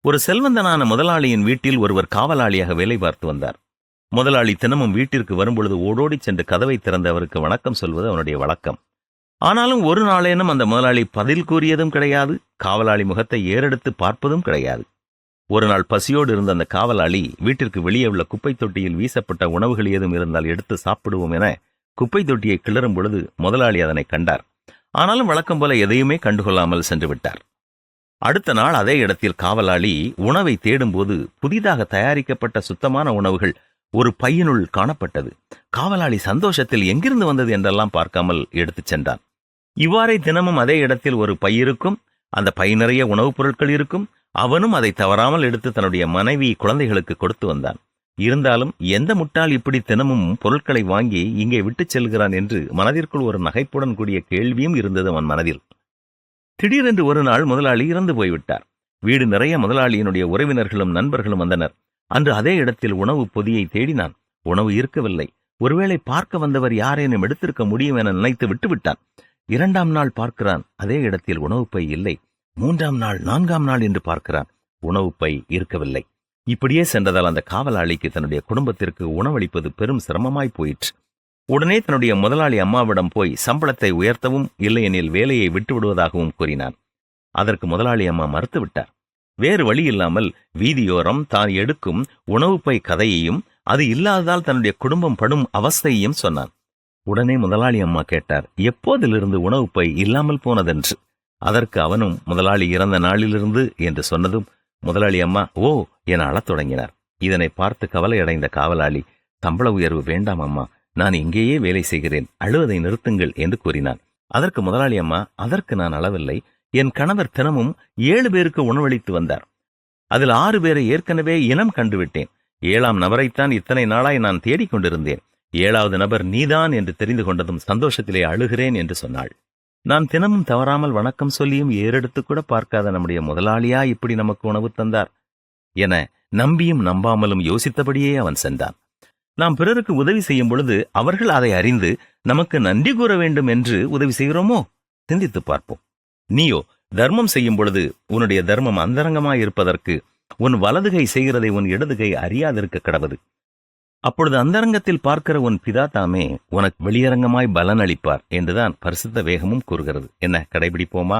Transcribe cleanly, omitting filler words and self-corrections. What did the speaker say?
ஒரு செல்வந்தனான முதலாளியின் வீட்டில் ஒருவர் காவலாளியாக வேலை பார்த்து வந்தார். முதலாளி தினமும் வீட்டிற்கு வரும்பொழுது ஓடோடி சென்று கதவை திறந்து அவருக்கு வணக்கம் சொல்வது அவனுடைய வழக்கம். ஆனாலும் ஒரு நாளேனும் அந்த முதலாளி பதில் கூறியதும் கிடையாது, காவலாளி முகத்தை ஏறெடுத்து பார்ப்பதும் கிடையாது. ஒரு நாள் பசியோடு இருந்த அந்த காவலாளி வீட்டிற்கு வெளியே உள்ள குப்பை தொட்டியில் வீசப்பட்ட உணவுகள் ஏதும் இருந்தால் எடுத்து சாப்பிடுவோம் என குப்பை தொட்டியை கிளறும் பொழுது முதலாளி அதனை கண்டார். ஆனாலும் வழக்கம் போல எதையுமே கண்டுகொள்ளாமல் சென்று விட்டார். அடுத்த நாள் அதே இடத்தில் காவலாளி உணவை தேடும்போது புதிதாக தயாரிக்கப்பட்ட சுத்தமான உணவுகள் ஒரு பையினுள் காணப்பட்டது. காவலாளி சந்தோஷத்தில் எங்கிருந்து வந்தது என்றெல்லாம் பார்க்காமல் எடுத்துச் சென்றான். இவ்வாறே தினமும் அதே இடத்தில் ஒரு பை இருக்கும், அந்த பை நிறைய உணவுப் பொருட்கள் இருக்கும். அவனும் அதை தவறாமல் எடுத்து தன்னுடைய மனைவி குழந்தைகளுக்கு கொடுத்து வந்தான். இருந்தாலும் எந்த முட்டாள் இப்படி தினமும் பொருட்களை வாங்கி இங்கே விட்டுச் செல்கிறான் என்று மனதிற்குள் ஒரு நகைப்புடன் கூடிய கேள்வியும் இருந்தது அவன் மனதில். திடீரென்று ஒரு நாள் முதலாளி இறந்து போய்விட்டார். வீடு நிறைய முதலாளியினுடைய உறவினர்களும் நண்பர்களும் வந்தனர். அன்று அதே இடத்தில் உணவு பொதியை தேடினான். உணவு இருக்கவில்லை. ஒருவேளை பார்க்க வந்தவர் யாரேனும் எடுத்திருக்க முடியும் என நினைத்து விட்டுவிட்டான். 2ஆம் நாள் பார்க்கிறான், அதே இடத்தில் உணவு பை இல்லை. 3ஆம் நாள், 4ஆம் நாள் என்று பார்க்கிறான், உணவு பை இருக்கவில்லை. இப்படியே சென்றதால் அந்த காவலாளிக்கு தன்னுடைய குடும்பத்திற்கு உணவளிப்பது பெரும் சிரமமாய் போயிற்று. உடனே தன்னுடைய முதலாளி அம்மாவிடம் போய் சம்பளத்தை உயர்த்தவும் இல்லையெனில் வேலையை விட்டுவிடுவதாகவும் கூறினான். அதற்கு முதலாளி அம்மா மறுத்துவிட்டார். வேறு வழி இல்லாமல் வீதியோரம் தான் எடுக்கும் உணவு பை கதையையும் அது இல்லாததால் தன்னுடைய குடும்பம் படும் அவஸ்தையையும் சொன்னான். உடனே முதலாளி அம்மா கேட்டார், எப்போதிலிருந்து உணவு பை இல்லாமல் போனதென்று. அதற்கு அவனும் முதலாளி இறந்த நாளிலிருந்து என்று சொன்னதும் முதலாளி அம்மா ஓ என அழத் தொடங்கினார். இதனை பார்த்து கவலையடைந்த காவலாளி, சம்பள உயர்வு வேண்டாம் அம்மா, நான் இங்கேயே வேலை செய்கிறேன், அழுவதை நிறுத்துங்கள் என்று கூறினான். அதற்கு முதலாளி அம்மா, அதற்கு நான் அளவில்லை, என் கணவர் தினமும் 7 பேருக்கு உணவளித்து வந்தார். அதில் 6 பேரை ஏற்கனவே இனம் கண்டுவிட்டேன். 7ஆம் நபரைத்தான் இத்தனை நாளாய் நான் தேடிக்கொண்டிருந்தேன். 7வது நபர் நீதான் என்று தெரிந்து கொண்டதும் சந்தோஷத்திலே அழுகிறேன் என்று சொன்னாள். நான் தினமும் தவறாமல் வணக்கம் சொல்லியும் ஏறெடுத்து கூட பார்க்காத நம்முடைய முதலாளியா இப்படி நமக்கு உணவு தந்தார் என நம்பியும் நம்பாமலும் யோசித்தபடியே அவன் சென்றான். நாம் பிறருக்கு உதவி செய்யும் பொழுது அவர்கள் அதை அறிந்து நமக்கு நன்றி கூற வேண்டும் என்று உதவி செய்கிறோமோ? சிந்தித்து பார்ப்போம். நீயோ தர்மம் செய்யும் பொழுது உன்னுடைய தர்மம் அந்தரங்கமாயிருப்பதற்கு உன் வலதுகை செய்கிறதை உன் இடதுகை அறியாதிருக்க கடவது. அப்பொழுது அந்தரங்கத்தில் பார்க்கிற உன் பிதா தாமே உனக்கு வெளியரங்கமாய் பலன் அளிப்பார் என்றுதான் பரிசுத்த வேகமும் கூறுகிறது. என்ன, கடைபிடிப்போமா?